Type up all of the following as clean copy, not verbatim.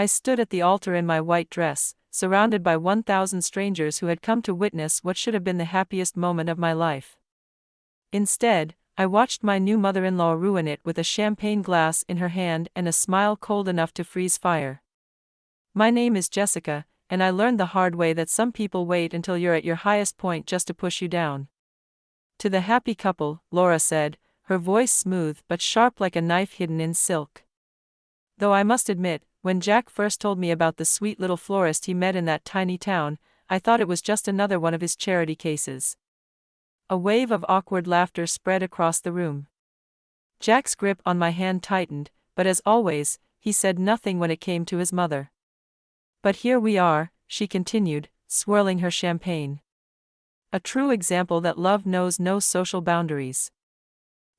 I stood at the altar in my white dress, surrounded by 1,000 strangers who had come to witness what should have been the happiest moment of my life. Instead, I watched my new mother-in-law ruin it with a champagne glass in her hand and a smile cold enough to freeze fire. My name is Jessica, and I learned the hard way that some people wait until you're at your highest point just to push you down. To the happy couple, Laura said, her voice smooth but sharp like a knife hidden in silk. Though I must admit, when Jack first told me about the sweet little florist he met in that tiny town, I thought it was just another one of his charity cases. A wave of awkward laughter spread across the room. Jack's grip on my hand tightened, but as always, he said nothing when it came to his mother. But here we are, she continued, swirling her champagne. A true example that love knows no social boundaries.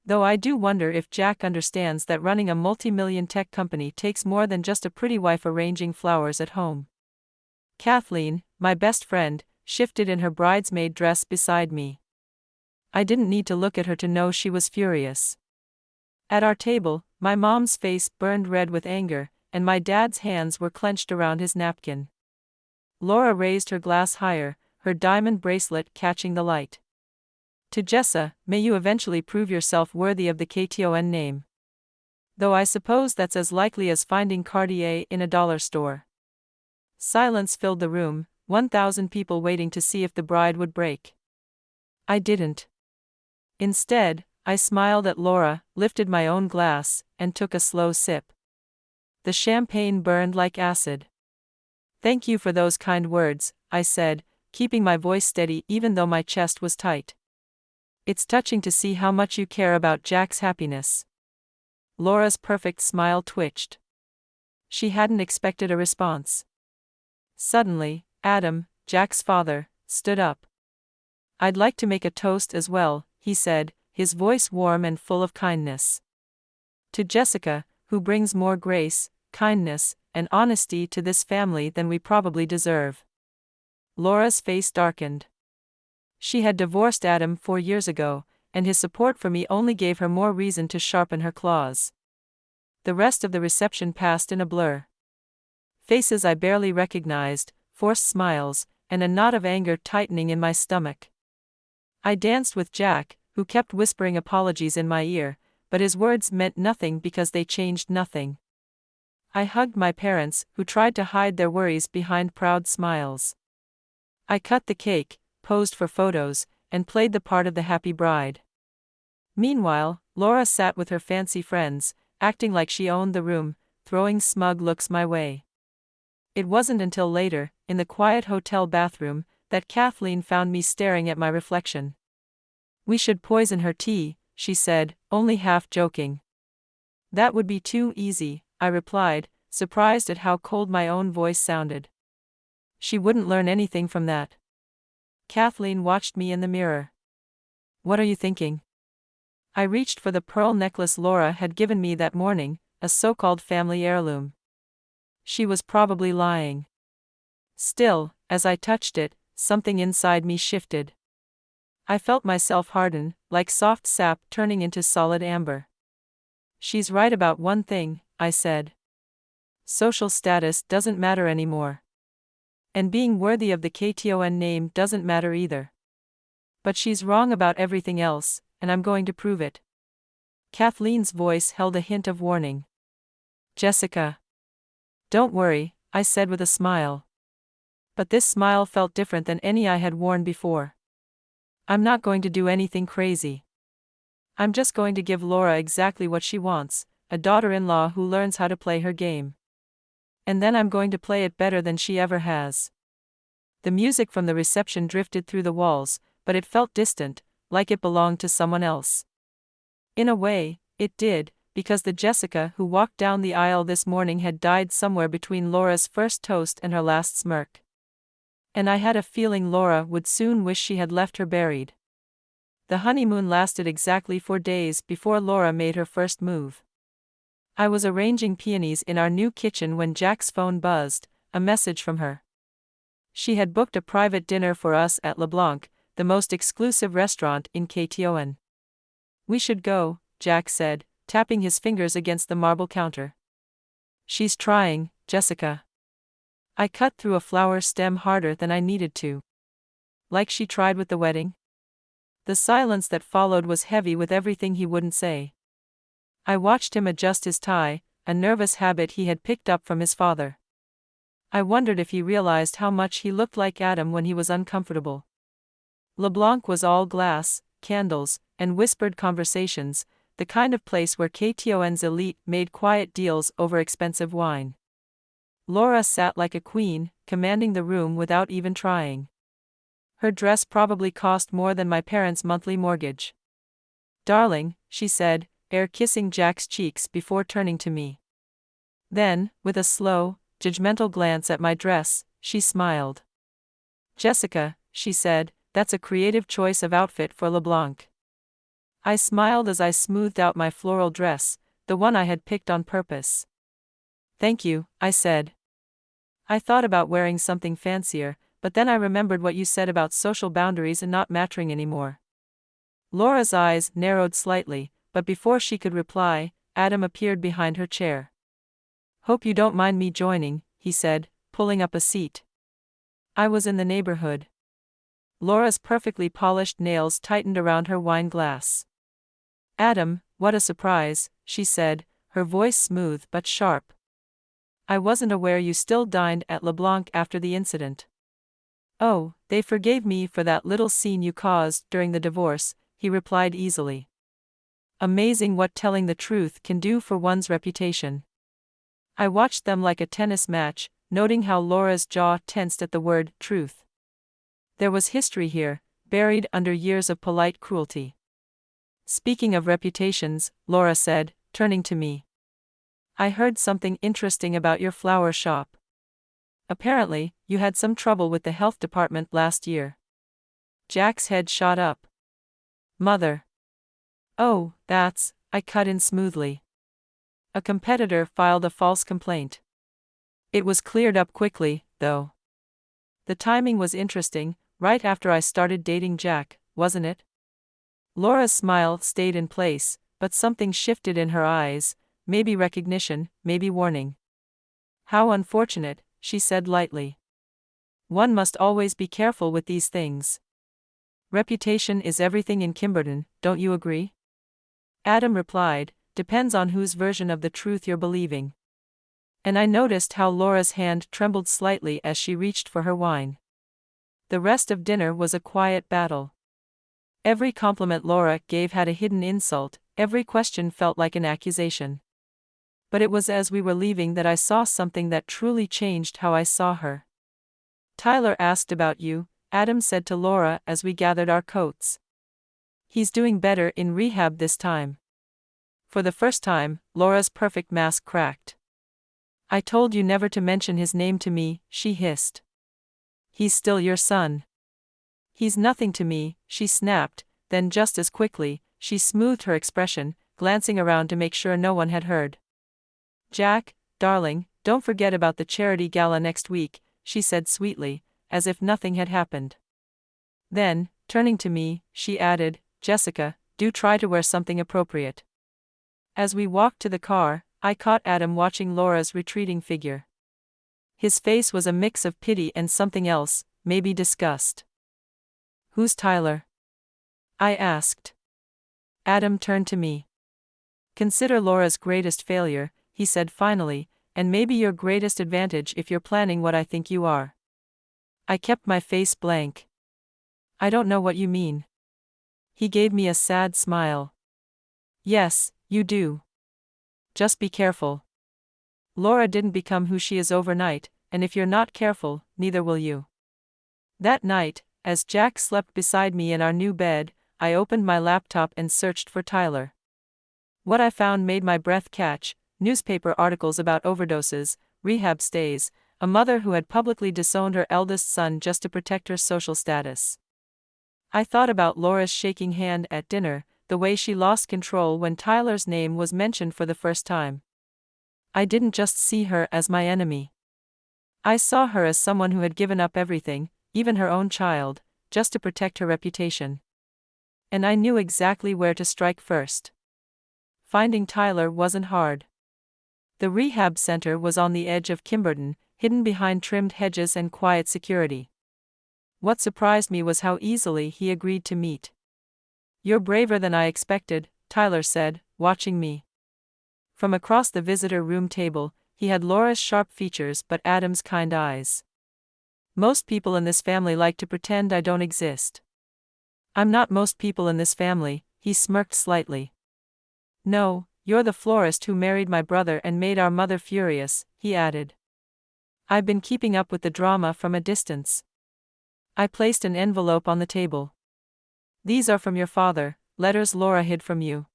Though I do wonder if Jack understands that running a multi-million tech company takes more than just a pretty wife arranging flowers at home. Kathleen, my best friend, shifted in her bridesmaid dress beside me. I didn't need to look at her to know she was furious. At our table, my mom's face burned red with anger, and my dad's hands were clenched around his napkin. Laura raised her glass higher, her diamond bracelet catching the light. To Jessa, may you eventually prove yourself worthy of the KTON name. Though I suppose that's as likely as finding Cartier in a dollar store. Silence filled the room, 1,000 people waiting to see if the bride would break. I didn't. Instead, I smiled at Laura, lifted my own glass, and took a slow sip. The champagne burned like acid. Thank you for those kind words, I said, keeping my voice steady even though my chest was tight. It's touching to see how much you care about Jack's happiness. Laura's perfect smile twitched. She hadn't expected a response. Suddenly, Adam, Jack's father, stood up. I'd like to make a toast as well, he said, his voice warm and full of kindness. To Jessica, who brings more grace, kindness, and honesty to this family than we probably deserve. Laura's face darkened. She had divorced Adam 4 years ago, and his support for me only gave her more reason to sharpen her claws. The rest of the reception passed in a blur. Faces I barely recognized, forced smiles, and a knot of anger tightening in my stomach. I danced with Jack, who kept whispering apologies in my ear, but his words meant nothing because they changed nothing. I hugged my parents, who tried to hide their worries behind proud smiles. I cut the cake, posed for photos, and played the part of the happy bride. Meanwhile, Laura sat with her fancy friends, acting like she owned the room, throwing smug looks my way. It wasn't until later, in the quiet hotel bathroom, that Kathleen found me staring at my reflection. We should poison her tea, she said, only half joking. That would be too easy, I replied, surprised at how cold my own voice sounded. She wouldn't learn anything from that. Kathleen watched me in the mirror. What are you thinking? I reached for the pearl necklace Laura had given me that morning, a so-called family heirloom. She was probably lying. Still, as I touched it, something inside me shifted. I felt myself harden, like soft sap turning into solid amber. She's right about one thing, I said. Social status doesn't matter anymore. And being worthy of the KTON name doesn't matter either. But she's wrong about everything else, and I'm going to prove it. Kathleen's voice held a hint of warning. Jessica. Don't worry, I said with a smile. But this smile felt different than any I had worn before. I'm not going to do anything crazy. I'm just going to give Laura exactly what she wants, a daughter-in-law who learns how to play her game. And then I'm going to play it better than she ever has. The music from the reception drifted through the walls, but it felt distant, like it belonged to someone else. In a way, it did, because the Jessica who walked down the aisle this morning had died somewhere between Laura's first toast and her last smirk. And I had a feeling Laura would soon wish she had left her buried. The honeymoon lasted exactly 4 days before Laura made her first move. I was arranging peonies in our new kitchen when Jack's phone buzzed, a message from her. She had booked a private dinner for us at LeBlanc, the most exclusive restaurant in KTON. We should go, Jack said, tapping his fingers against the marble counter. She's trying, Jessica. I cut through a flower stem harder than I needed to. Like she tried with the wedding. The silence that followed was heavy with everything he wouldn't say. I watched him adjust his tie, a nervous habit he had picked up from his father. I wondered if he realized how much he looked like Adam when he was uncomfortable. LeBlanc was all glass, candles, and whispered conversations, the kind of place where KTON's elite made quiet deals over expensive wine. Laura sat like a queen, commanding the room without even trying. Her dress probably cost more than my parents' monthly mortgage. "Darling," she said, kissing Jack's cheeks before turning to me. Then, with a slow, judgmental glance at my dress, she smiled. "Jessica," she said, "that's a creative choice of outfit for LeBlanc." I smiled as I smoothed out my floral dress, the one I had picked on purpose. "Thank you," I said. "I thought about wearing something fancier, but then I remembered what you said about social boundaries and not mattering anymore." Laura's eyes narrowed slightly, but before she could reply, Adam appeared behind her chair. "Hope you don't mind me joining," he said, pulling up a seat. I was in the neighborhood. Laura's perfectly polished nails tightened around her wine glass. "Adam, what a surprise," she said, her voice smooth but sharp. "I wasn't aware you still dined at LeBlanc after the incident." "Oh, they forgave me for that little scene you caused during the divorce," he replied easily. Amazing what telling the truth can do for one's reputation. I watched them like a tennis match, noting how Laura's jaw tensed at the word truth. There was history here, buried under years of polite cruelty. "Speaking of reputations," Laura said, turning to me. "I heard something interesting about your flower shop. Apparently, you had some trouble with the health department last year." Jack's head shot up. "Mother." "Oh, I cut in smoothly. A competitor filed a false complaint. It was cleared up quickly, though. The timing was interesting, right after I started dating Jack, wasn't it?" Laura's smile stayed in place, but something shifted in her eyes, maybe recognition, maybe warning. "How unfortunate," she said lightly. "One must always be careful with these things. Reputation is everything in Kimberton, don't you agree?" Adam replied, "Depends on whose version of the truth you're believing." And I noticed how Laura's hand trembled slightly as she reached for her wine. The rest of dinner was a quiet battle. Every compliment Laura gave had a hidden insult, every question felt like an accusation. But it was as we were leaving that I saw something that truly changed how I saw her. "Tyler asked about you," Adam said to Laura as we gathered our coats. "He's doing better in rehab this time." For the first time, Laura's perfect mask cracked. "I told you never to mention his name to me," she hissed. "He's still your son." "He's nothing to me," she snapped, then just as quickly, she smoothed her expression, glancing around to make sure no one had heard. "Jack, darling, don't forget about the charity gala next week," she said sweetly, as if nothing had happened. Then, turning to me, she added, "Jessica, do try to wear something appropriate." As we walked to the car, I caught Adam watching Laura's retreating figure. His face was a mix of pity and something else, maybe disgust. "Who's Tyler?" I asked. Adam turned to me. "Consider Laura's greatest failure," he said finally, "and maybe your greatest advantage if you're planning what I think you are." I kept my face blank. "I don't know what you mean." He gave me a sad smile. "Yes, you do. Just be careful. Laura didn't become who she is overnight, and if you're not careful, neither will you." That night, as Jack slept beside me in our new bed, I opened my laptop and searched for Tyler. What I found made my breath catch: newspaper articles about overdoses, rehab stays, a mother who had publicly disowned her eldest son just to protect her social status. I thought about Laura's shaking hand at dinner, the way she lost control when Tyler's name was mentioned for the first time. I didn't just see her as my enemy. I saw her as someone who had given up everything, even her own child, just to protect her reputation. And I knew exactly where to strike first. Finding Tyler wasn't hard. The rehab center was on the edge of Kimberton, hidden behind trimmed hedges and quiet security. What surprised me was how easily he agreed to meet. "You're braver than I expected," Tyler said, watching me. From across the visitor room table, he had Laura's sharp features but Adam's kind eyes. "Most people in this family like to pretend I don't exist." "I'm not most people in this family," he smirked slightly. "No, you're the florist who married my brother and made our mother furious," he added. "I've been keeping up with the drama from a distance." I placed an envelope on the table. "These are from your father, letters Laura hid from you.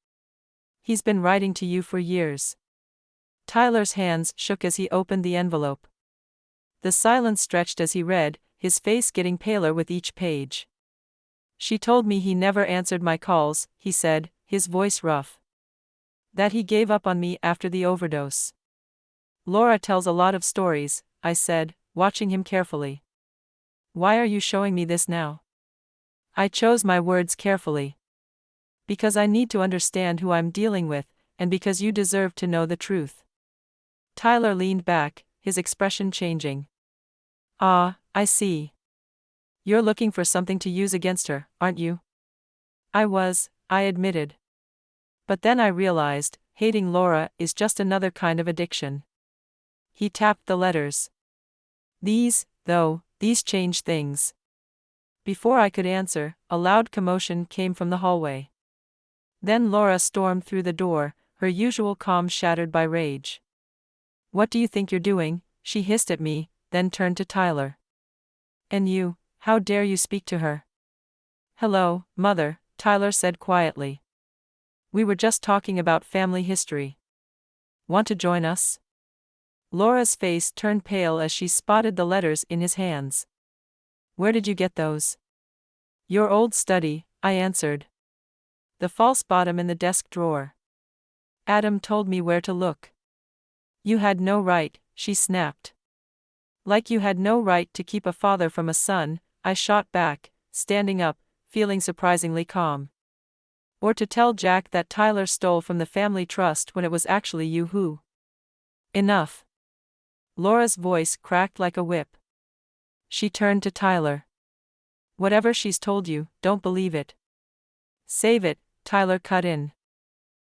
He's been writing to you for years." Tyler's hands shook as he opened the envelope. The silence stretched as he read, his face getting paler with each page. "She told me he never answered my calls," he said, his voice rough. "That he gave up on me after the overdose." "Laura tells a lot of stories," I said, watching him carefully. "Why are you showing me this now?" I chose my words carefully. "Because I need to understand who I'm dealing with, and because you deserve to know the truth." Tyler leaned back, his expression changing. "Ah, I see. You're looking for something to use against her, aren't you?" "I was," I admitted. "But then I realized, hating Laura is just another kind of addiction." He tapped the letters. These change things." Before I could answer, a loud commotion came from the hallway. Then Laura stormed through the door, her usual calm shattered by rage. "What do you think you're doing?" she hissed at me, then turned to Tyler. "And you, how dare you speak to her?" "Hello, Mother," Tyler said quietly. "We were just talking about family history. Want to join us?" Laura's face turned pale as she spotted the letters in his hands. "Where did you get those?" "Your old study," I answered. "The false bottom in the desk drawer. Adam told me where to look." "You had no right," she snapped. "Like you had no right to keep a father from a son," I shot back, standing up, feeling surprisingly calm. "Or to tell Jack that Tyler stole from the family trust when it was actually you who—" "Enough." Laura's voice cracked like a whip. She turned to Tyler. "Whatever she's told you, don't believe it." "Save it," Tyler cut in.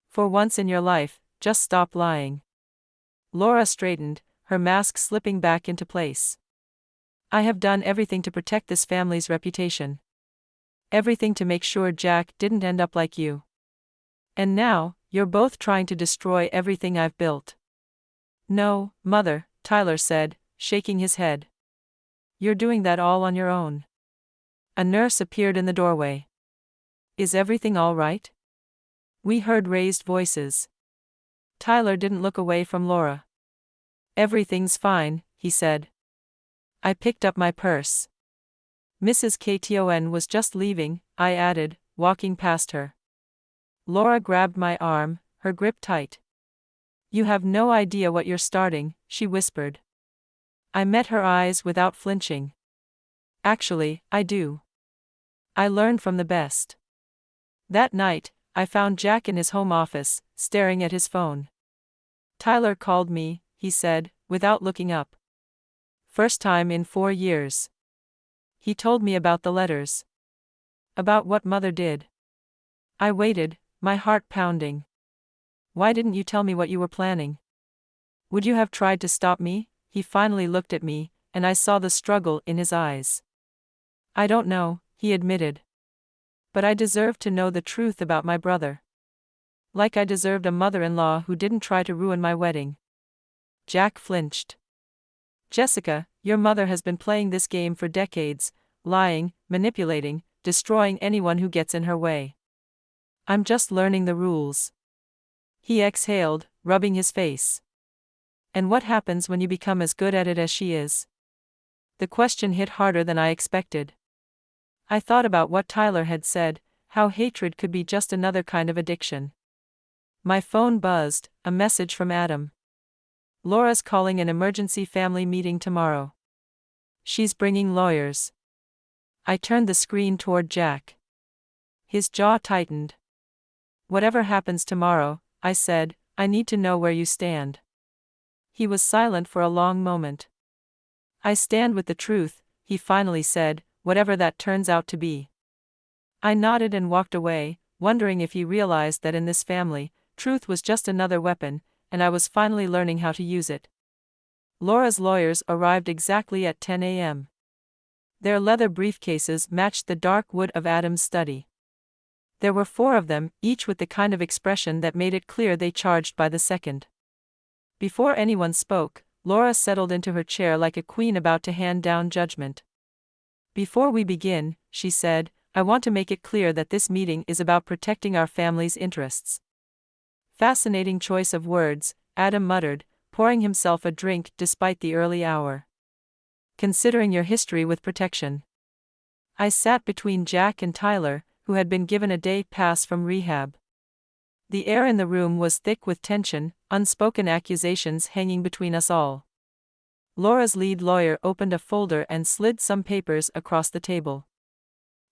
"For once in your life, just stop lying." Laura straightened, her mask slipping back into place. "I have done everything to protect this family's reputation. Everything to make sure Jack didn't end up like you. And now, you're both trying to destroy everything I've built." "No, Mother," Tyler said, shaking his head. "You're doing that all on your own." A nurse appeared in the doorway. "Is everything all right?" We heard raised voices. Tyler didn't look away from Laura. "Everything's fine," he said. I picked up my purse. "Mrs. Kton was just leaving," I added, walking past her. Laura grabbed my arm, her grip tight. "You have no idea what you're starting," she whispered. I met her eyes without flinching. "Actually, I do. I learn from the best." That night, I found Jack in his home office, staring at his phone. "Tyler called me," he said, without looking up. "First time in 4 years. He told me about the letters. About what Mother did." I waited, my heart pounding. "Why didn't you tell me what you were planning? Would you have tried to stop me?" He finally looked at me, and I saw the struggle in his eyes. "I don't know," he admitted. "But I deserved to know the truth about my brother. Like I deserved a mother-in-law who didn't try to ruin my wedding." Jack flinched. "Jessica, your mother has been playing this game for decades, lying, manipulating, destroying anyone who gets in her way. I'm just learning the rules." He exhaled, rubbing his face. "And what happens when you become as good at it as she is?" The question hit harder than I expected. I thought about what Tyler had said, how hatred could be just another kind of addiction. My phone buzzed, a message from Adam. "Laura's calling an emergency family meeting tomorrow. She's bringing lawyers." I turned the screen toward Jack. His jaw tightened. "Whatever happens tomorrow," I said, "I need to know where you stand." He was silent for a long moment. "I stand with the truth," he finally said, "whatever that turns out to be." I nodded and walked away, wondering if he realized that in this family, truth was just another weapon, and I was finally learning how to use it. Laura's lawyers arrived exactly at 10 a.m. Their leather briefcases matched the dark wood of Adam's study. There were 4 of them, each with the kind of expression that made it clear they charged by the second. Before anyone spoke, Laura settled into her chair like a queen about to hand down judgment. "Before we begin," she said, "I want to make it clear that this meeting is about protecting our family's interests." "Fascinating choice of words," Adam muttered, pouring himself a drink despite the early hour. "Considering your history with protection." I sat between Jack and Tyler, who had been given a day pass from rehab. The air in the room was thick with tension, unspoken accusations hanging between us all. Laura's lead lawyer opened a folder and slid some papers across the table.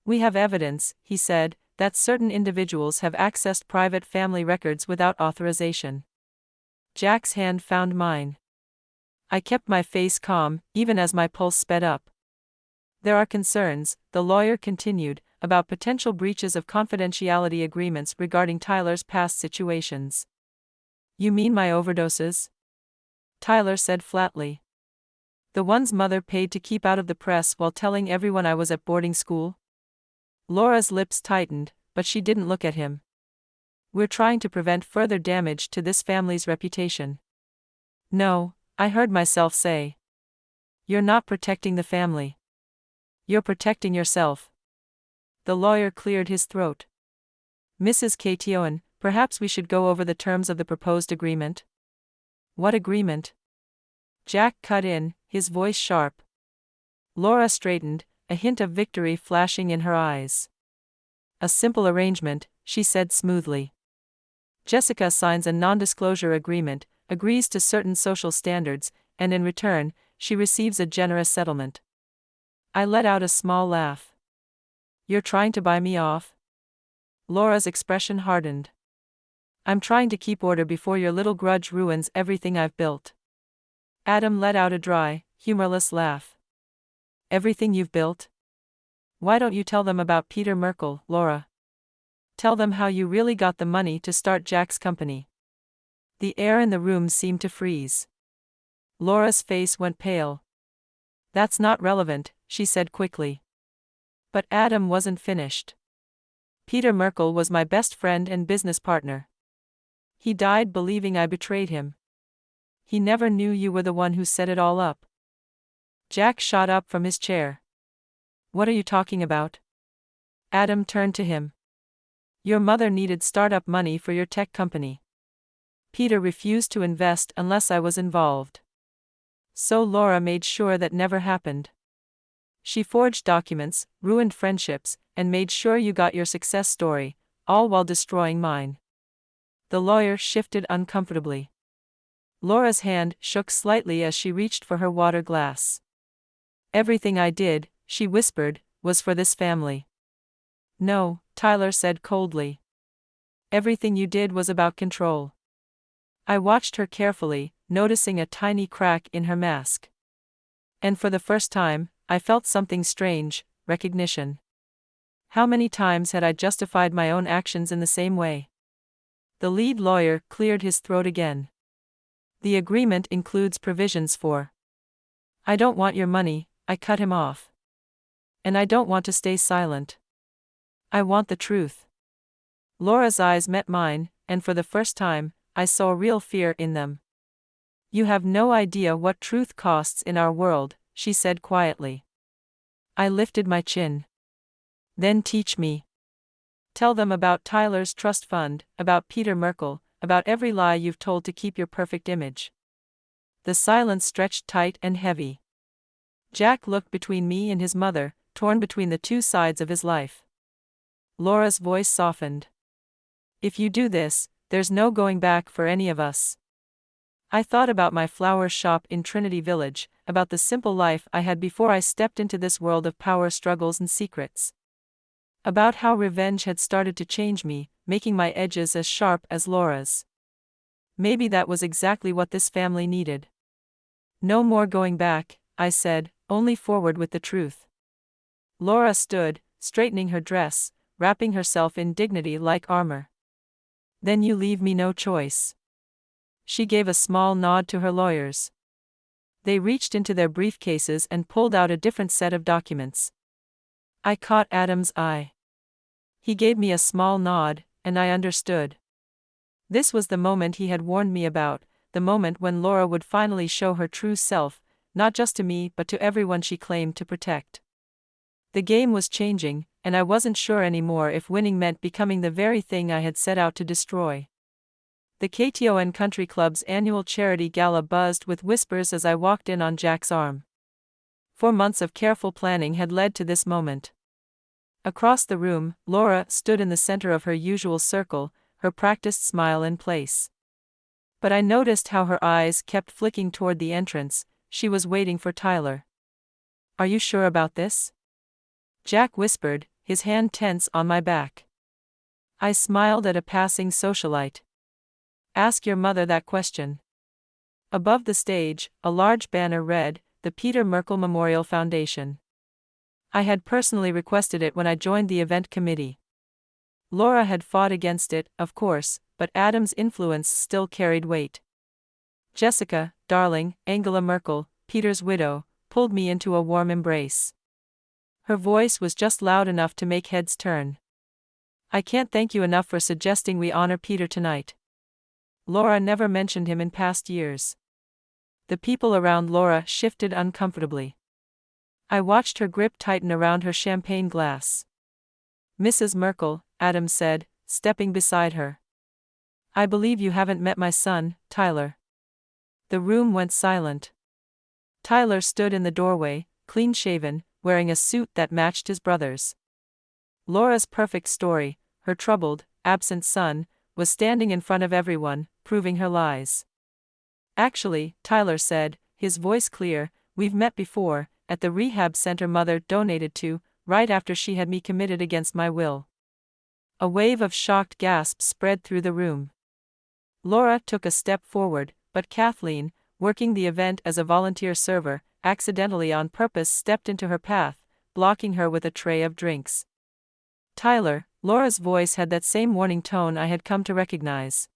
"We have evidence," he said, "that certain individuals have accessed private family records without authorization." Jack's hand found mine. I kept my face calm, even as my pulse sped up. "There are concerns," the lawyer continued, "about potential breaches of confidentiality agreements regarding Tyler's past situations." "You mean my overdoses?" Tyler said flatly. "The ones Mother paid to keep out of the press while telling everyone I was at boarding school?" Laura's lips tightened, but she didn't look at him. "We're trying to prevent further damage to this family's reputation." "No," I heard myself say. "You're not protecting the family. You're protecting yourself." The lawyer cleared his throat. "Mrs. Ketion, perhaps we should go over the terms of the proposed agreement." "What agreement?" Jack cut in, his voice sharp. Laura straightened, a hint of victory flashing in her eyes. "A simple arrangement," she said smoothly. "Jessica signs a non-disclosure agreement, agrees to certain social standards, and in return, she receives a generous settlement." I let out a small laugh. "You're trying to buy me off?" Laura's expression hardened. "I'm trying to keep order before your little grudge ruins everything I've built." Adam let out a dry, humorless laugh. "Everything you've built? Why don't you tell them about Peter Merkel, Laura? Tell them how you really got the money to start Jack's company." The air in the room seemed to freeze. Laura's face went pale. "That's not relevant," she said quickly. But Adam wasn't finished. "Peter Merkel was my best friend and business partner. He died believing I betrayed him. He never knew you were the one who set it all up." Jack shot up from his chair. "What are you talking about?" Adam turned to him. "Your mother needed startup money for your tech company. Peter refused to invest unless I was involved. So Laura made sure that never happened. She forged documents, ruined friendships, and made sure you got your success story, all while destroying mine." The lawyer shifted uncomfortably. Laura's hand shook slightly as she reached for her water glass. "Everything I did," she whispered, "was for this family." "No," Tyler said coldly. "Everything you did was about control." I watched her carefully, noticing a tiny crack in her mask. And for the first time, I felt something strange, recognition. How many times had I justified my own actions in the same way? The lead lawyer cleared his throat again. "The agreement includes provisions for—" "I don't want your money," I cut him off. "And I don't want to stay silent. I want the truth." Laura's eyes met mine, and for the first time, I saw real fear in them. "You have no idea what truth costs in our world," she said quietly. I lifted my chin. "Then teach me. Tell them about Tyler's trust fund, about Peter Merkel, about every lie you've told to keep your perfect image." The silence stretched tight and heavy. Jack looked between me and his mother, torn between the two sides of his life. Laura's voice softened. "If you do this, there's no going back for any of us." I thought about my flower shop in Trinity Village, about the simple life I had before I stepped into this world of power struggles and secrets. About how revenge had started to change me, making my edges as sharp as Laura's. Maybe that was exactly what this family needed. No more going back, I said, only forward with the truth. Laura stood, straightening her dress, wrapping herself in dignity like armor. Then you leave me no choice. She gave a small nod to her lawyers. They reached into their briefcases and pulled out a different set of documents. I caught Adam's eye. He gave me a small nod, and I understood. This was the moment he had warned me about, the moment when Laura would finally show her true self, not just to me but to everyone she claimed to protect. The game was changing, and I wasn't sure anymore if winning meant becoming the very thing I had set out to destroy. The KTON Country Club's annual charity gala buzzed with whispers as I walked in on Jack's arm. 4 months of careful planning had led to this moment. Across the room, Laura stood in the center of her usual circle, her practiced smile in place. But I noticed how her eyes kept flicking toward the entrance. She was waiting for Tyler. Are you sure about this? Jack whispered, his hand tense on my back. I smiled at a passing socialite. Ask your mother that question. Above the stage, a large banner read, the Peter Merkel Memorial Foundation. I had personally requested it when I joined the event committee. Laura had fought against it, of course, but Adam's influence still carried weight. Jessica, darling, Angela Merkel, Peter's widow, pulled me into a warm embrace. Her voice was just loud enough to make heads turn. I can't thank you enough for suggesting we honor Peter tonight. Laura never mentioned him in past years. The people around Laura shifted uncomfortably. I watched her grip tighten around her champagne glass. Mrs. Merkel, Adam said, stepping beside her. I believe you haven't met my son, Tyler. The room went silent. Tyler stood in the doorway, clean-shaven, wearing a suit that matched his brother's. Laura's perfect story, her troubled, absent son, was standing in front of everyone, proving her lies. Actually, Tyler said, his voice clear, we've met before, at the rehab center Mother donated to, right after she had me committed against my will. A wave of shocked gasps spread through the room. Laura took a step forward, but Kathleen, working the event as a volunteer server, accidentally on purpose stepped into her path, blocking her with a tray of drinks. Tyler, Laura's voice had that same warning tone I had come to recognize.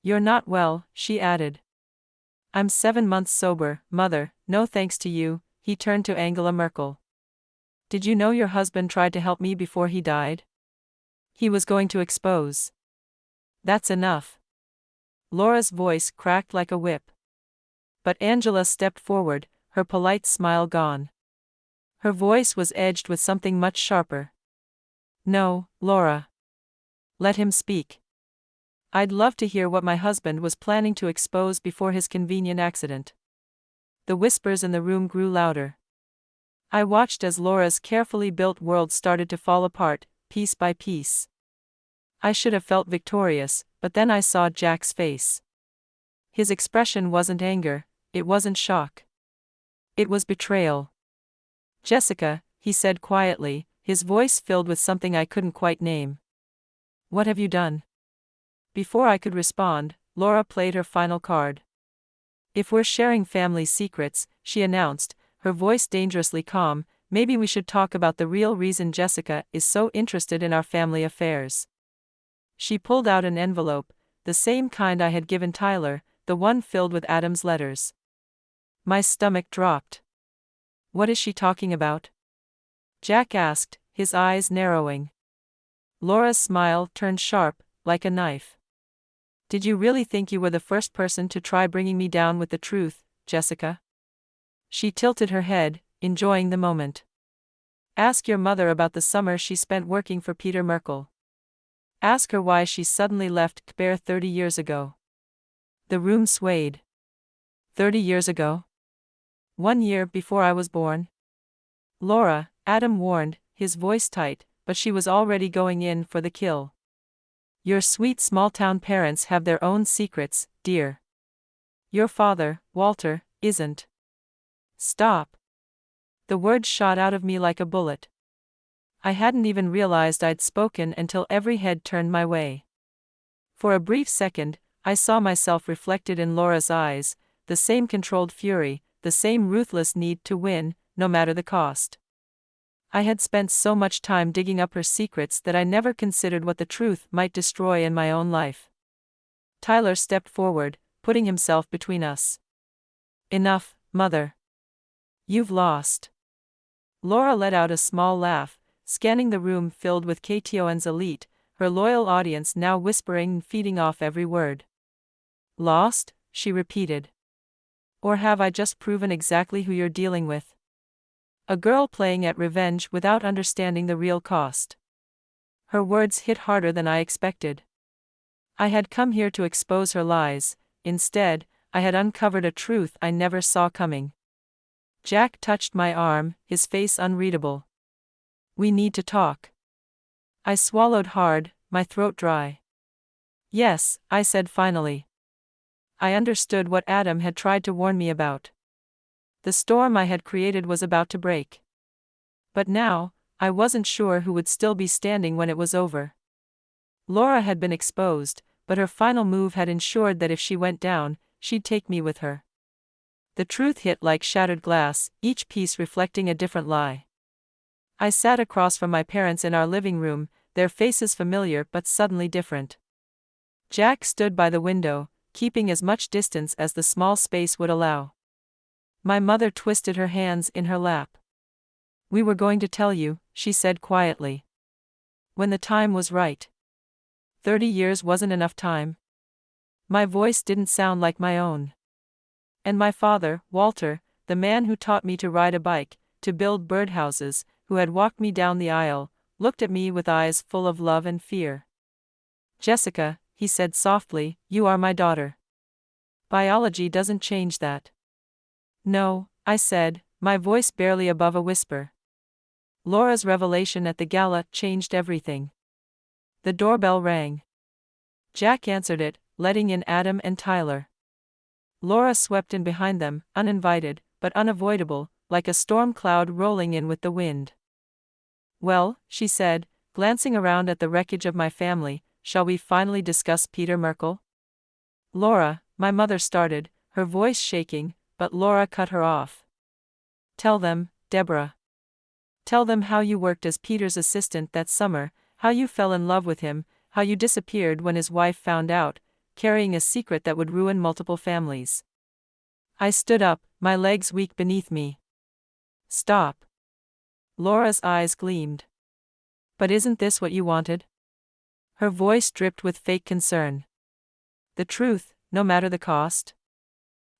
You're not well, she added. I'm 7 months sober, Mother, no thanks to you, he turned to Angela Merkel. Did you know your husband tried to help me before he died? He was going to expose. That's enough. Laura's voice cracked like a whip. But Angela stepped forward, her polite smile gone. Her voice was edged with something much sharper. No, Laura. Let him speak. I'd love to hear what my husband was planning to expose before his convenient accident. The whispers in the room grew louder. I watched as Laura's carefully built world started to fall apart, piece by piece. I should have felt victorious, but then I saw Jack's face. His expression wasn't anger, it wasn't shock. It was betrayal. Jessica, he said quietly, his voice filled with something I couldn't quite name. What have you done? Before I could respond, Laura played her final card. If we're sharing family secrets, she announced, her voice dangerously calm, maybe we should talk about the real reason Jessica is so interested in our family affairs. She pulled out an envelope, the same kind I had given Tyler, the one filled with Adam's letters. My stomach dropped. What is she talking about? Jack asked, his eyes narrowing. Laura's smile turned sharp, like a knife. Did you really think you were the first person to try bringing me down with the truth, Jessica? She tilted her head, enjoying the moment. Ask your mother about the summer she spent working for Peter Merkel. Ask her why she suddenly left Kber 30 years ago. The room swayed. 30 years ago? 1 year before I was born? Laura, Adam warned, his voice tight, but she was already going in for the kill. Your sweet small-town parents have their own secrets, dear. Your father, Walter, isn't. Stop. The words shot out of me like a bullet. I hadn't even realized I'd spoken until every head turned my way. For a brief second, I saw myself reflected in Laura's eyes, the same controlled fury, the same ruthless need to win, no matter the cost. I had spent so much time digging up her secrets that I never considered what the truth might destroy in my own life. Tyler stepped forward, putting himself between us. Enough, Mother. You've lost. Laura let out a small laugh, scanning the room filled with KTON's elite, her loyal audience now whispering and feeding off every word. Lost? She repeated. Or have I just proven exactly who you're dealing with? A girl playing at revenge without understanding the real cost. Her words hit harder than I expected. I had come here to expose her lies. Instead, I had uncovered a truth I never saw coming. Jack touched my arm, his face unreadable. We need to talk. I swallowed hard, my throat dry. Yes, I said finally. I understood what Adam had tried to warn me about. The storm I had created was about to break. But now, I wasn't sure who would still be standing when it was over. Laura had been exposed, but her final move had ensured that if she went down, she'd take me with her. The truth hit like shattered glass, each piece reflecting a different lie. I sat across from my parents in our living room, their faces familiar but suddenly different. Jack stood by the window, keeping as much distance as the small space would allow. My mother twisted her hands in her lap. We were going to tell you, she said quietly. When the time was right. 30 years wasn't enough time. My voice didn't sound like my own. And my father, Walter, the man who taught me to ride a bike, to build birdhouses, who had walked me down the aisle, looked at me with eyes full of love and fear. Jessica, he said softly, you are my daughter. Biology doesn't change that. No, I said, my voice barely above a whisper. Laura's revelation at the gala changed everything. The doorbell rang. Jack answered it, letting in Adam and Tyler. Laura swept in behind them, uninvited, but unavoidable, like a storm cloud rolling in with the wind. Well, she said, glancing around at the wreckage of my family, shall we finally discuss Peter Merkel? Laura, my mother started, her voice shaking, but Laura cut her off. Tell them, Deborah. Tell them how you worked as Peter's assistant that summer, how you fell in love with him, how you disappeared when his wife found out, carrying a secret that would ruin multiple families. I stood up, my legs weak beneath me. Stop. Laura's eyes gleamed. But isn't this what you wanted? Her voice dripped with fake concern. The truth, no matter the cost?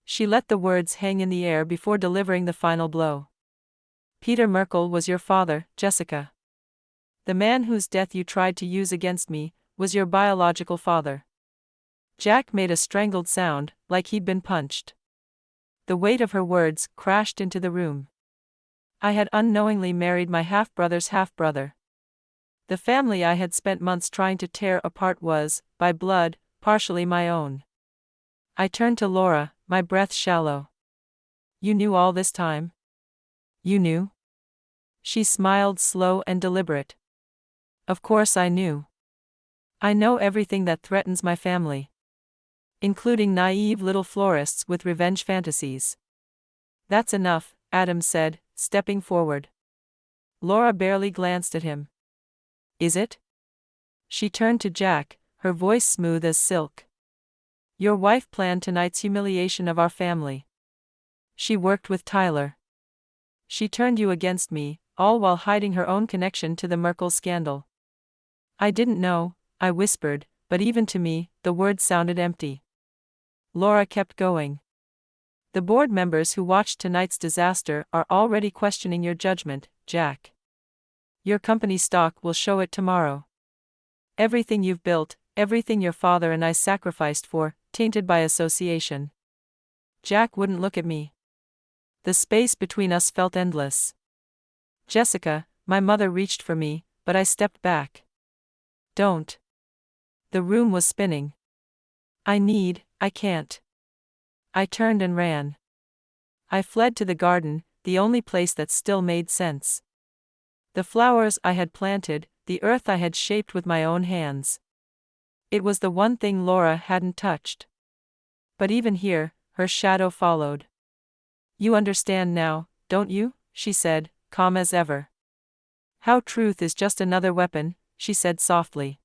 She let the words hang in the air before delivering the final blow. Peter Merkel was your father, Jessica. The man whose death you tried to use against me was your biological father. Jack made a strangled sound, like he'd been punched. The weight of her words crashed into the room. I had unknowingly married my half-brother's half-brother. The family I had spent months trying to tear apart was, by blood, partially my own. I turned to Laura, my breath shallow. You knew all this time? You knew? She smiled slow and deliberate. Of course I knew. I know everything that threatens my family. Including naive little florists with revenge fantasies. That's enough, Adam said, stepping forward. Laura barely glanced at him. Is it? She turned to Jack, her voice smooth as silk. Your wife planned tonight's humiliation of our family. She worked with Tyler. She turned you against me, all while hiding her own connection to the Merkel scandal. I didn't know, I whispered, but even to me, the words sounded empty. Laura kept going. The board members who watched tonight's disaster are already questioning your judgment, Jack. Your company stock will show it tomorrow. Everything you've built, everything your father and I sacrificed for, tainted by association. Jack wouldn't look at me. The space between us felt endless. Jessica, my mother reached for me, but I stepped back. Don't. The room was spinning. I can't. I turned and ran. I fled to the garden, the only place that still made sense. The flowers I had planted, the earth I had shaped with my own hands. It was the one thing Laura hadn't touched. But even here, her shadow followed. "You understand now, don't you?" she said, calm as ever. "How truth is just another weapon," she said softly.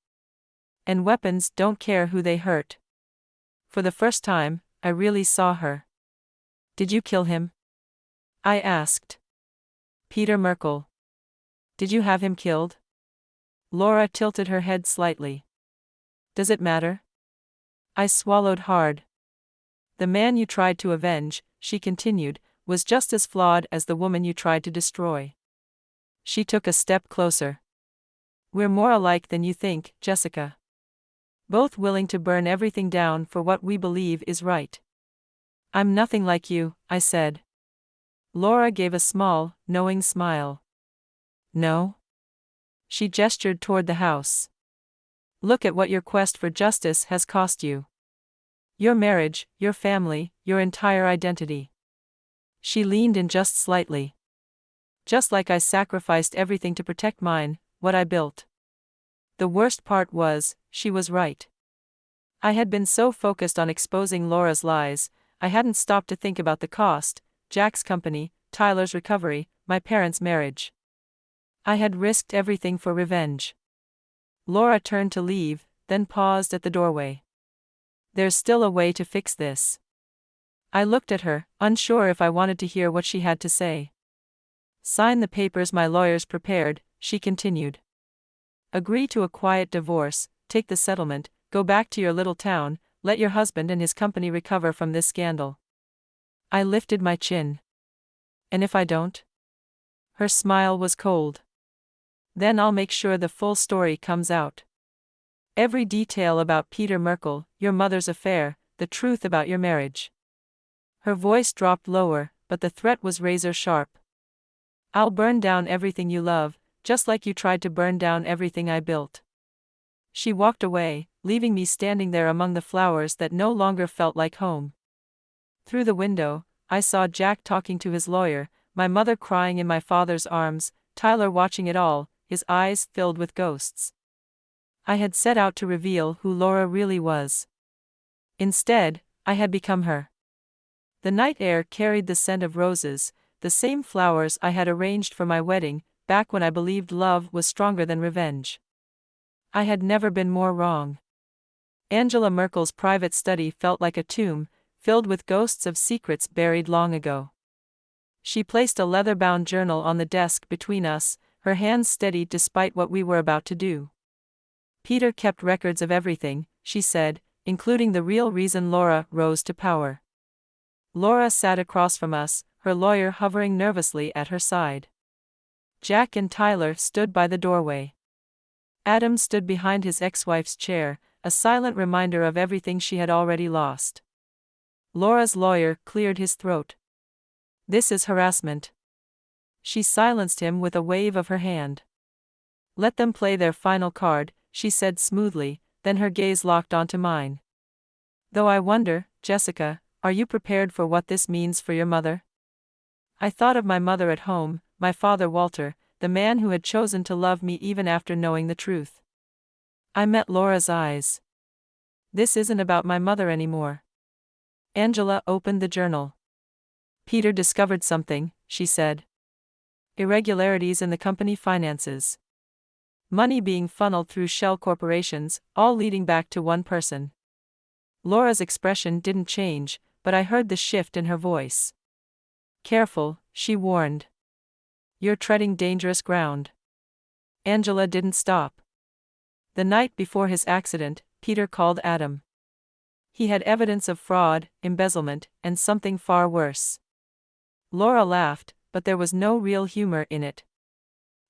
"And weapons don't care who they hurt." For the first time, I really saw her. "Did you kill him?" I asked. "Peter Merkel. Did you have him killed?" Laura tilted her head slightly. "Does it matter?" I swallowed hard. "The man you tried to avenge," she continued, "was just as flawed as the woman you tried to destroy." She took a step closer. "We're more alike than you think, Jessica. Both willing to burn everything down for what we believe is right." "I'm nothing like you," I said. Laura gave a small, knowing smile. "No?" She gestured toward the house. "Look at what your quest for justice has cost you. Your marriage, your family, your entire identity." She leaned in just slightly. "Just like I sacrificed everything to protect mine, what I built." The worst part was, she was right. I had been so focused on exposing Laura's lies, I hadn't stopped to think about the cost: Jack's company, Tyler's recovery, my parents' marriage. I had risked everything for revenge. Laura turned to leave, then paused at the doorway. "There's still a way to fix this." I looked at her, unsure if I wanted to hear what she had to say. "Sign the papers my lawyers prepared," she continued. "Agree to a quiet divorce, take the settlement, go back to your little town, let your husband and his company recover from this scandal." I lifted my chin. "And if I don't?" Her smile was cold. "Then I'll make sure the full story comes out. Every detail about Peter Merkel, your mother's affair, the truth about your marriage." Her voice dropped lower, but the threat was razor sharp. "I'll burn down everything you love, just like you tried to burn down everything I built." She walked away, leaving me standing there among the flowers that no longer felt like home. Through the window, I saw Jack talking to his lawyer, my mother crying in my father's arms, Tyler watching it all, his eyes filled with ghosts. I had set out to reveal who Laura really was. Instead, I had become her. The night air carried the scent of roses, the same flowers I had arranged for my wedding, back when I believed love was stronger than revenge. I had never been more wrong. Angela Merkel's private study felt like a tomb, filled with ghosts of secrets buried long ago. She placed a leather-bound journal on the desk between us, her hands steady despite what we were about to do. "Peter kept records of everything," she said, "including the real reason Laura rose to power." Laura sat across from us, her lawyer hovering nervously at her side. Jack and Tyler stood by the doorway. Adam stood behind his ex-wife's chair, a silent reminder of everything she had already lost. Laura's lawyer cleared his throat. "This is harassment." She silenced him with a wave of her hand. "Let them play their final card," she said smoothly, then her gaze locked onto mine. "Though I wonder, Jessica, are you prepared for what this means for your mother?" I thought of my mother at home, my father Walter, the man who had chosen to love me even after knowing the truth. I met Laura's eyes. "This isn't about my mother anymore." Angela opened the journal. "Peter discovered something," she said. "Irregularities in the company finances. Money being funneled through shell corporations, all leading back to one person." Laura's expression didn't change, but I heard the shift in her voice. "Careful," she warned. "You're treading dangerous ground." Angela didn't stop. The night before his accident, Peter called Adam. He had evidence of fraud, embezzlement, and something far worse. Laura laughed, but there was no real humor in it.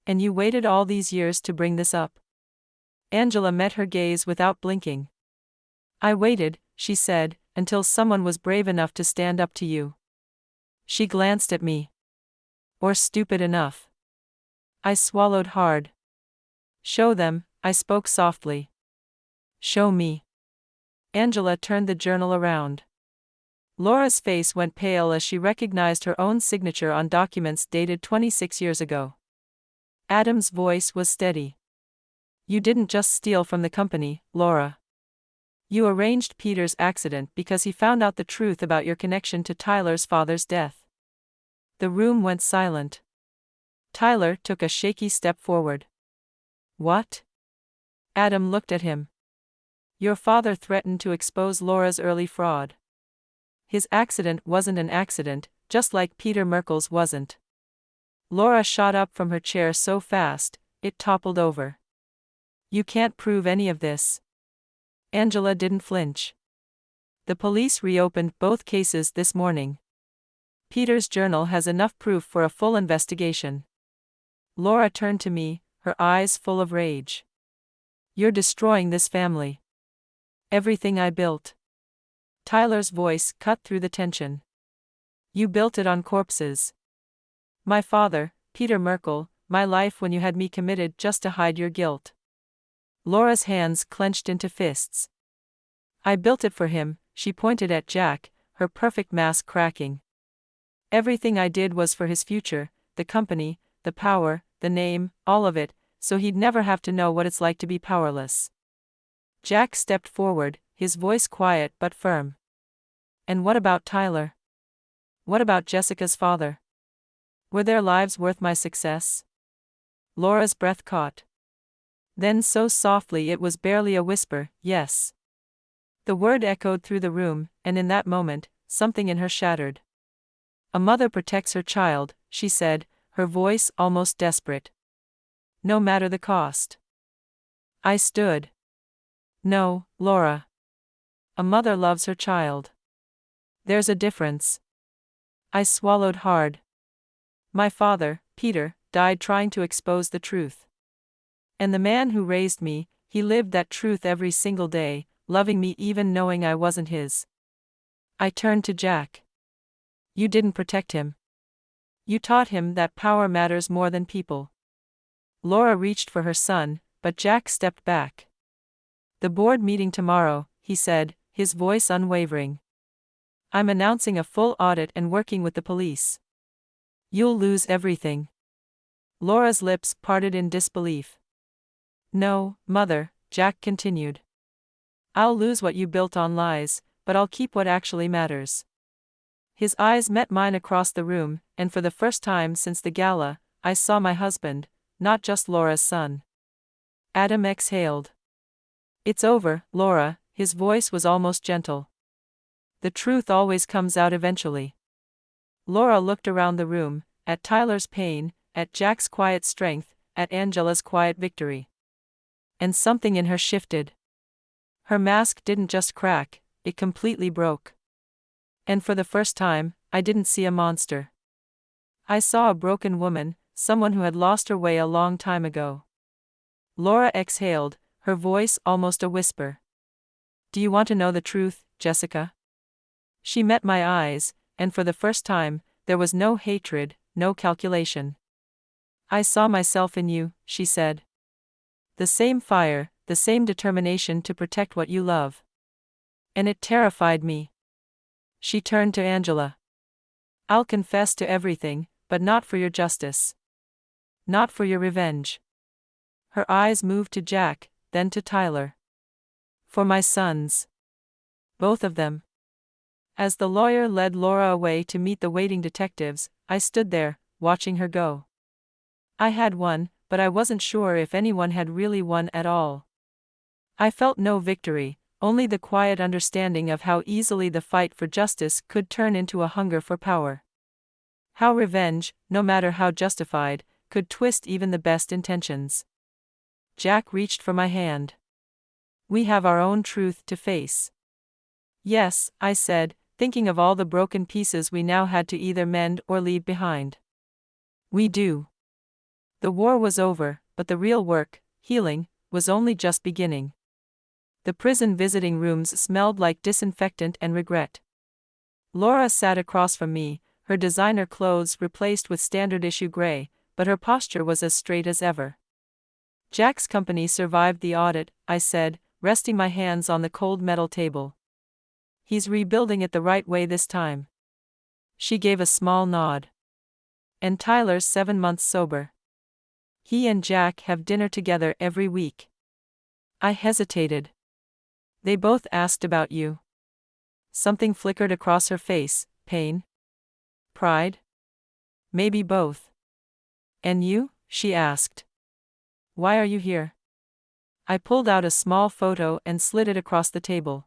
"And you waited all these years to bring this up?" Angela met her gaze without blinking. "I waited," she said, "until someone was brave enough to stand up to you." She glanced at me. "Or stupid enough." I swallowed hard. "Show them," I spoke softly. "Show me." Angela turned the journal around. Laura's face went pale as she recognized her own signature on documents dated 26 years ago. Adam's voice was steady. "You didn't just steal from the company, Laura. You arranged Peter's accident because he found out the truth about your connection to Tyler's father's death. The room went silent. Tyler took a shaky step forward. What? Adam looked at him. Your father threatened to expose Laura's early fraud. His accident wasn't an accident, just like Peter Merkel's wasn't. Laura shot up from her chair so fast, it toppled over. You can't prove any of this. Angela didn't flinch. The police reopened both cases this morning. Peter's journal has enough proof for a full investigation. Laura turned to me, her eyes full of rage. You're destroying this family. Everything I built. Tyler's voice cut through the tension. You built it on corpses. My father, Peter Merkel, my life when you had me committed just to hide your guilt. Laura's hands clenched into fists. I built it for him, she pointed at Jack, her perfect mask cracking. Everything I did was for his future, the company, the power, the name, all of it, so he'd never have to know what it's like to be powerless. Jack stepped forward, his voice quiet but firm. And what about Tyler? What about Jessica's father? Were their lives worth my success? Laura's breath caught. Then so softly it was barely a whisper, yes. The word echoed through the room, and in that moment, something in her shattered. A mother protects her child, she said, her voice almost desperate. No matter the cost. I stood. No, Laura. A mother loves her child. There's a difference. I swallowed hard. My father, Peter, died trying to expose the truth. And the man who raised me, he lived that truth every single day, loving me even knowing I wasn't his. I turned to Jack. You didn't protect him. You taught him that power matters more than people. Laura reached for her son, but Jack stepped back. The board meeting tomorrow, he said, his voice unwavering. I'm announcing a full audit and working with the police. You'll lose everything. Laura's lips parted in disbelief. No, Mother, Jack continued. I'll lose what you built on lies, but I'll keep what actually matters. His eyes met mine across the room, and for the first time since the gala, I saw my husband, not just Laura's son. Adam exhaled. It's over, Laura, his voice was almost gentle. The truth always comes out eventually. Laura looked around the room, at Tyler's pain, at Jack's quiet strength, at Angela's quiet victory. And something in her shifted. Her mask didn't just crack, it completely broke. And for the first time, I didn't see a monster. I saw a broken woman, someone who had lost her way a long time ago. Laura exhaled, her voice almost a whisper. Do you want to know the truth, Jessica? She met my eyes, and for the first time, there was no hatred, no calculation. I saw myself in you, she said. The same fire, the same determination to protect what you love. And it terrified me. She turned to Angela. I'll confess to everything, but not for your justice. Not for your revenge. Her eyes moved to Jack, then to Tyler. For my sons. Both of them. As the lawyer led Laura away to meet the waiting detectives, I stood there, watching her go. I had won, but I wasn't sure if anyone had really won at all. I felt no victory, only the quiet understanding of how easily the fight for justice could turn into a hunger for power. How revenge, no matter how justified, could twist even the best intentions. Jack reached for my hand. We have our own truth to face. Yes, I said, thinking of all the broken pieces we now had to either mend or leave behind. We do. The war was over, but the real work, healing, was only just beginning. The prison visiting rooms smelled like disinfectant and regret. Laura sat across from me, her designer clothes replaced with standard issue gray, but her posture was as straight as ever. Jack's company survived the audit, I said, resting my hands on the cold metal table. He's rebuilding it the right way this time. She gave a small nod. And Tyler's 7 months sober. He and Jack have dinner together every week. I hesitated. They both asked about you. Something flickered across her face. Pain? Pride? Maybe both. And you? She asked. Why are you here? I pulled out a small photo and slid it across the table.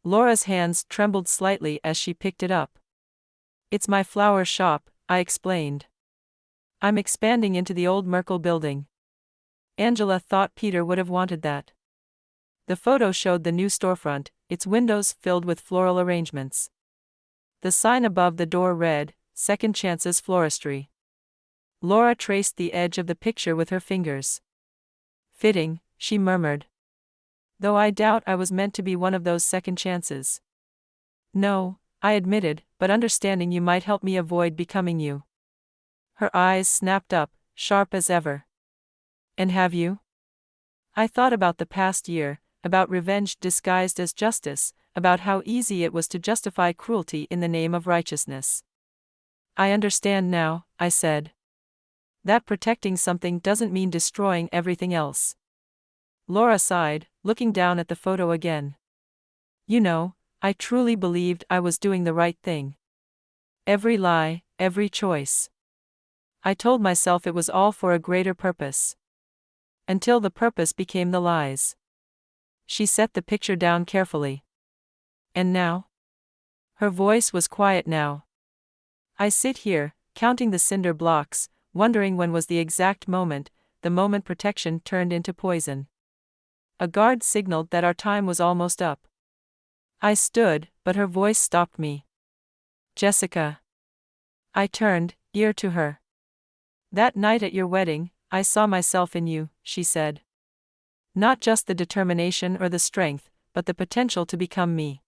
Laura's hands trembled slightly as she picked it up. It's my flower shop, I explained. I'm expanding into the old Merkel building. Angela thought Peter would have wanted that. The photo showed the new storefront, its windows filled with floral arrangements. The sign above the door read, Second Chances Floristry. Laura traced the edge of the picture with her fingers. Fitting, she murmured. Though I doubt I was meant to be one of those second chances. No, I admitted, but understanding you might help me avoid becoming you. Her eyes snapped up, sharp as ever. And have you? I thought about the past year, about revenge disguised as justice, about how easy it was to justify cruelty in the name of righteousness. I understand now, I said. That protecting something doesn't mean destroying everything else. Laura sighed, looking down at the photo again. You know, I truly believed I was doing the right thing. Every lie, every choice. I told myself it was all for a greater purpose. Until the purpose became the lies. She set the picture down carefully. And now? Her voice was quiet now. I sit here, counting the cinder blocks, wondering when was the exact moment, the moment protection turned into poison. A guard signaled that our time was almost up. I stood, but her voice stopped me. Jessica. I turned, ear to her. That night at your wedding, I saw myself in you, she said. Not just the determination or the strength, but the potential to become me.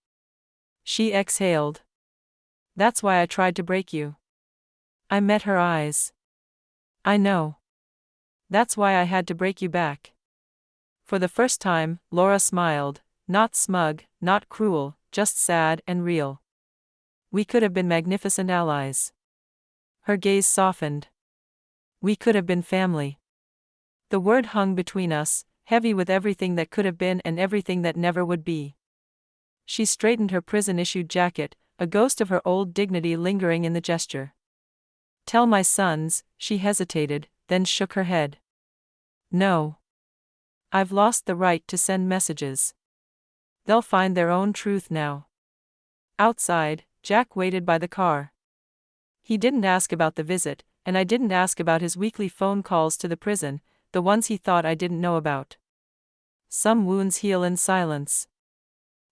She exhaled. That's why I tried to break you. I met her eyes. I know. That's why I had to break you back. For the first time, Laura smiled, not smug, not cruel, just sad and real. We could have been magnificent allies. Her gaze softened. We could have been family. The word hung between us, heavy with everything that could have been and everything that never would be. She straightened her prison-issued jacket, a ghost of her old dignity lingering in the gesture. Tell my sons, she hesitated, then shook her head. No. I've lost the right to send messages. They'll find their own truth now. Outside, Jack waited by the car. He didn't ask about the visit, and I didn't ask about his weekly phone calls to the prison, the ones he thought I didn't know about. Some wounds heal in silence.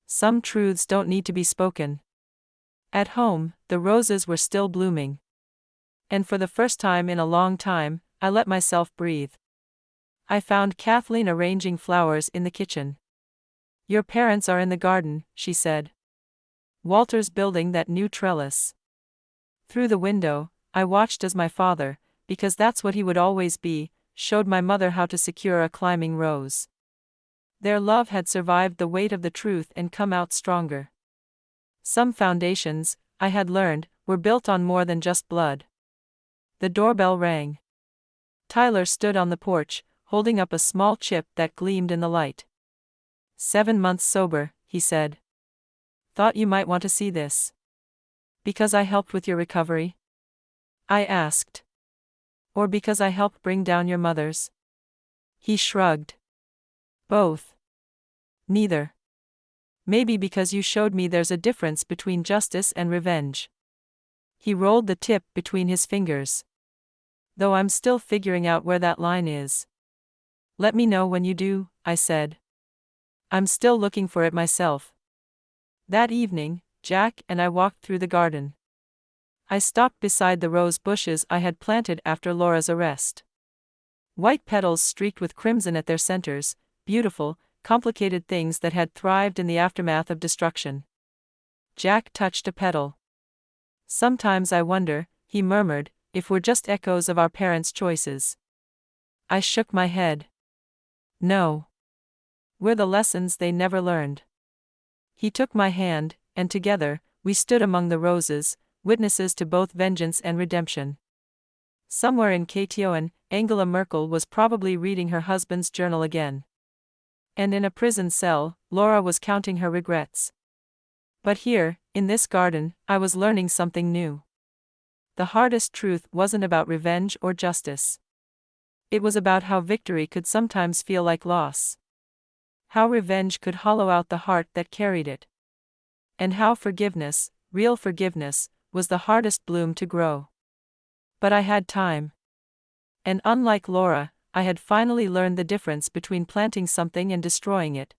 Some truths don't need to be spoken. At home, the roses were still blooming. And for the first time in a long time, I let myself breathe. I found Kathleen arranging flowers in the kitchen. Your parents are in the garden, she said. Walter's building that new trellis. Through the window, I watched as my father, because that's what he would always be, showed my mother how to secure a climbing rose. Their love had survived the weight of the truth and come out stronger. Some foundations, I had learned, were built on more than just blood. The doorbell rang. Tyler stood on the porch, holding up a small chip that gleamed in the light. 7 months sober, he said. Thought you might want to see this. Because I helped with your recovery? I asked. Or because I helped bring down your mother's? He shrugged. Both. Neither. Maybe because you showed me there's a difference between justice and revenge. He rolled the tip between his fingers. Though I'm still figuring out where that line is. Let me know when you do, I said. I'm still looking for it myself. That evening, Jack and I walked through the garden. I stopped beside the rose bushes I had planted after Laura's arrest. White petals streaked with crimson at their centers, beautiful, complicated things that had thrived in the aftermath of destruction. Jack touched a petal. Sometimes I wonder, he murmured, if we're just echoes of our parents' choices. I shook my head. No. We're the lessons they never learned. He took my hand, and together, we stood among the roses, witnesses to both vengeance and redemption. Somewhere in Kationne, Angela Merkel was probably reading her husband's journal again. And in a prison cell, Laura was counting her regrets. But here, in this garden, I was learning something new. The hardest truth wasn't about revenge or justice. It was about how victory could sometimes feel like loss. How revenge could hollow out the heart that carried it. And how forgiveness, real forgiveness, was the hardest bloom to grow. But I had time. And unlike Laura, I had finally learned the difference between planting something and destroying it.